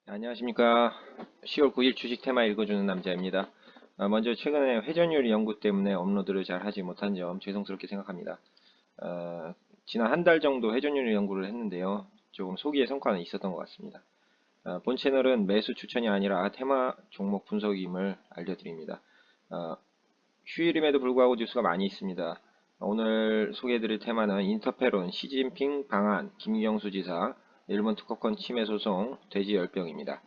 안녕하십니까. 10월 9일 주식 테마 읽어주는 남자입니다. 먼저 최근에 회전율 연구 때문에 업로드를 잘 하지 못한 점 죄송스럽게 생각합니다. 어, 지난 한 달 정도 회전율 연구를 했는데요. 조금 소기의 성과는 있었던 것 같습니다. 본 채널은 매수 추천이 아니라 테마 종목 분석임을 알려드립니다. 어, 휴일임에도 불구하고 뉴스가 많이 있습니다. 오늘 소개해드릴 테마는 인터페론, 시진핑 방한, 김경수 지사, 일본 특허권 침해 소송, 돼지 열병입니다.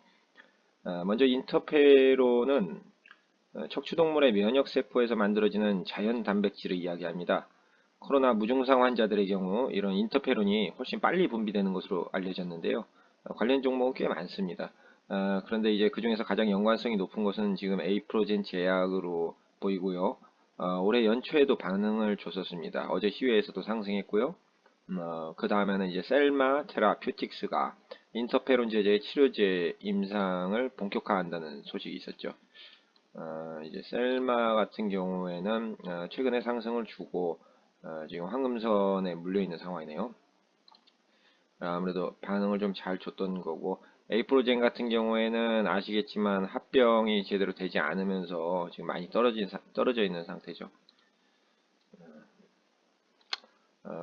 먼저 인터페론은 척추동물의 면역세포에서 만들어지는 자연 단백질을 이야기합니다. 코로나 무증상 환자들의 경우 이런 인터페론이 훨씬 빨리 분비되는 것으로 알려졌는데요. 관련 종목은 꽤 많습니다. 그런데 이제 그 중에서 가장 연관성이 높은 것은 지금 에이프로젠 제약으로 보이고요. 올해 연초에도 반응을 줬었습니다. 어제 시외에서도 상승했고요. 그 다음에는 이제 셀마 테라퓨틱스가 인터페론 제제의 치료제 임상을 본격화한다는 소식이 있었죠. 이제 셀마 같은 경우에는 최근에 상승을 주고 지금 황금선에 물려 있는 상황이네요. 아무래도 반응을 좀 잘 줬던 거고 에이프로젠 같은 경우에는 아시겠지만 합병이 제대로 되지 않으면서 지금 많이 떨어져 있는 상태죠.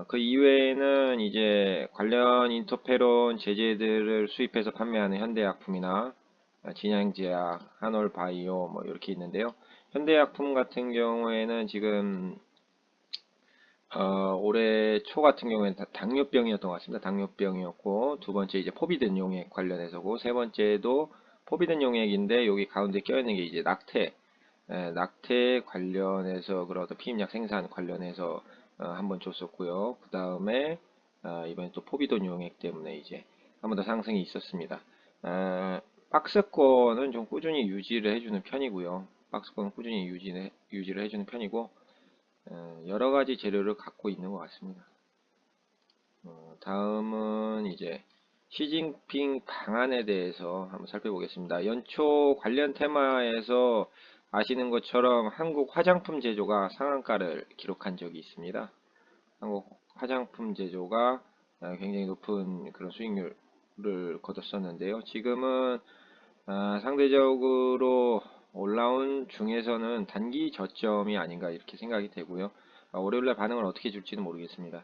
그 이외에는 이제 관련 인터페론 제제들을 수입해서 판매하는 현대약품이나 진양제약, 한올바이오 뭐 이렇게 있는데요. 현대약품 같은 경우에는 지금 올해 초 같은 경우에는 당뇨병이었던 것 같습니다. 당뇨병이었고 두 번째 이제 포비든 용액 관련해서고 세 번째도 포비든 용액인데 여기 가운데 껴있는 게 이제 낙태 관련해서 그런 어떤 피임약 생산 관련해서 한번 줬었고요. 그 다음에 이번에 또 포비돈 용액 때문에 이제 한번 더 상승이 있었습니다. 박스권은 좀 꾸준히 유지를 해주는 편이고요. 박스권은 꾸준히 유지를 해주는 편이고 여러 가지 재료를 갖고 있는 것 같습니다. 다음은 이제 시진핑 방안에 대해서 한번 살펴보겠습니다. 연초 관련 테마에서 아시는 것처럼 한국 화장품 제조가 상한가를 기록한 적이 있습니다. 한국 화장품 제조가 굉장히 높은 그런 수익률을 거뒀었는데요. 지금은 상대적으로 올라온 중에서는 단기 저점이 아닌가 이렇게 생각이 되고요. 월요일날 반응을 어떻게 줄지는 모르겠습니다.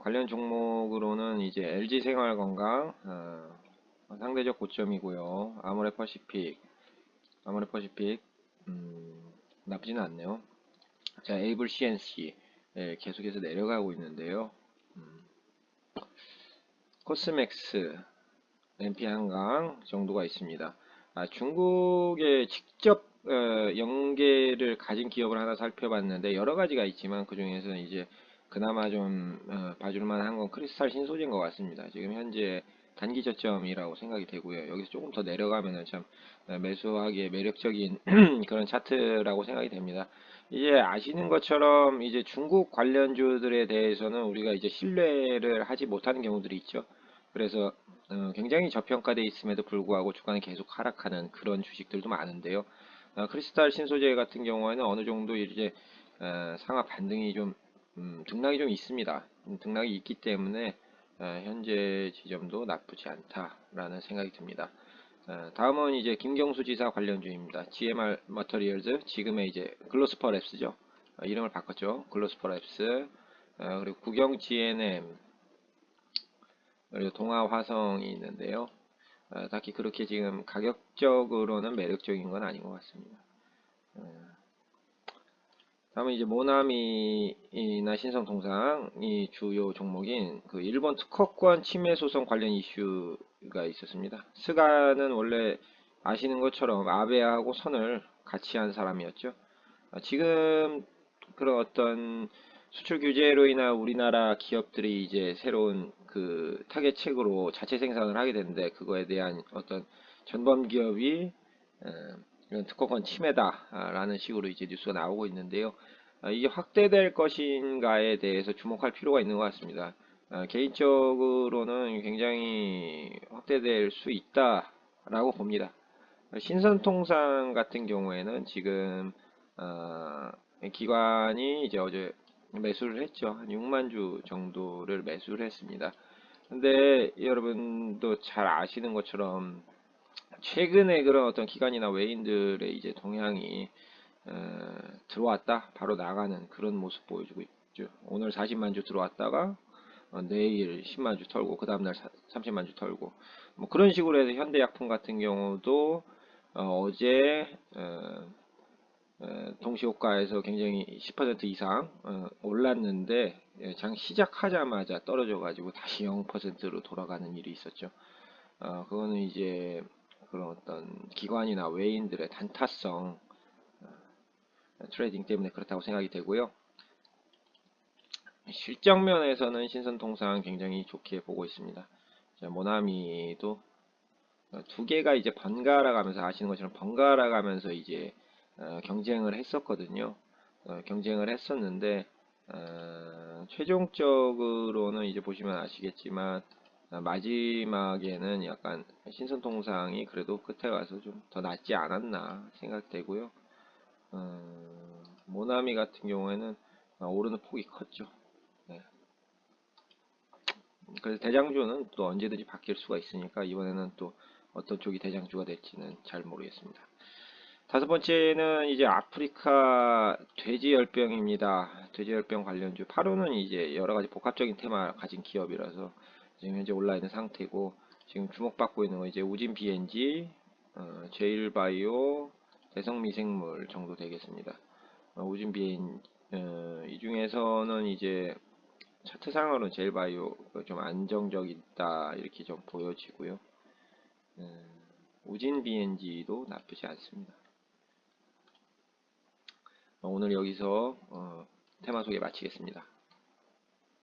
관련 종목으로는 이제 LG생활건강 상대적 고점이고요. 아모레퍼시픽 나쁘지는 않네요. 자, 에이블 CNC 계속해서 내려가고 있는데요. 코스맥스, 램피한강 정도가 있습니다. 중국에 직접 연계를 가진 기업을 하나 살펴봤는데 여러 가지가 있지만 그 중에서는 이제 그나마 좀 봐줄만 한 건 크리스탈 신소재인 것 같습니다. 지금 현재 단기 저점이라고 생각이 되고요. 여기서 조금 더 내려가면은 참 매수하기에 매력적인 그런 차트라고 생각이 됩니다. 이제 아시는 것처럼 이제 중국 관련주들에 대해서는 우리가 이제 신뢰를 하지 못하는 경우들이 있죠. 그래서 굉장히 저평가되어 있음에도 불구하고 주가는 계속 하락하는 그런 주식들도 많은데요. 크리스탈 신소재 같은 경우에는 어느 정도 이제 상하 반등이 좀 등락이 좀 있습니다. 등락이 있기 때문에 현재 지점도 나쁘지 않다라는 생각이 듭니다. 다음은 이제 김경수 지사 관련주입니다. GMR 머터리얼즈 지금의 이제 글로스퍼랩스죠. 이름을 바꿨죠. 글로스퍼랩스 그리고 국영 GNM 그리고 동아화성이 있는데요. 딱히 그렇게 지금 가격적으로는 매력적인 건 아닌 것 같습니다. 다음은 이제 모나미나 신성통상이 주요 종목인 그 일본 특허권 침해 소송 관련 이슈가 있었습니다. 스가는 원래 아시는 것처럼 아베하고 선을 같이 한 사람이었죠. 지금 그런 어떤 수출 규제로 인한 우리나라 기업들이 이제 새로운 그 타겟책으로 자체 생산을 하게 되는데 그거에 대한 어떤 전범 기업이 이런 특허권 침해다라는 식으로 이제 뉴스가 나오고 있는데요. 이게 확대될 것인가에 대해서 주목할 필요가 있는 것 같습니다. 개인적으로는 굉장히 확대될 수 있다라고 봅니다. 신선통상 같은 경우에는 지금 어, 기관이 이제 어제 매수를 했죠. 한 6만 주 정도를 매수를 했습니다. 근데 여러분도 잘 아시는 것처럼 최근에 그런 어떤 기관이나 외인들의 이제 동향이 들어왔다 바로 나가는 그런 모습 보여주고 있죠. 오늘 40만 주 들어왔다가 내일 10만 주 털고 그 다음날 30만 주 털고 뭐 그런 식으로 해서 현대약품 같은 경우도 어제 동시호가에서 굉장히 10% 이상 올랐는데 장 시작하자마자 떨어져 가지고 다시 0%로 돌아가는 일이 있었죠. 그거는 이제 그런 어떤 기관이나 외인들의 단타성 트레이딩 때문에 그렇다고 생각이 되고요. 실적 면에서는 신선통상 굉장히 좋게 보고 있습니다. 모나미도 두 개가 이제 번갈아 가면서 아시는 것처럼 번갈아 가면서 이제 경쟁을 했었거든요. 경쟁을 했었는데 최종적으로는 이제 보시면 아시겠지만 마지막에는 약간 신선통상이 그래도 끝에 가서 좀 더 낫지 않았나 생각되고요. 모나미 같은 경우에는 오르는 폭이 컸죠. 네. 그래서 대장주는 또 언제든지 바뀔 수가 있으니까 이번에는 또 어떤 쪽이 대장주가 될지는 잘 모르겠습니다. 다섯 번째는 이제 아프리카 돼지열병입니다. 돼지열병 관련주. 파루는 이제 여러 가지 복합적인 테마 가진 기업이라서 지금 현재 올라 있는 상태고 지금 주목받고 있는 거 이제 우진 BNG, 제일바이오, 대성미생물 정도 되겠습니다. 우진 BNG 이 중에서는 이제 차트상으로는 제일바이오가 좀 안정적이다 이렇게 좀 보여지고요. 우진 BNG도 나쁘지 않습니다. 오늘 여기서 테마 소개 마치겠습니다.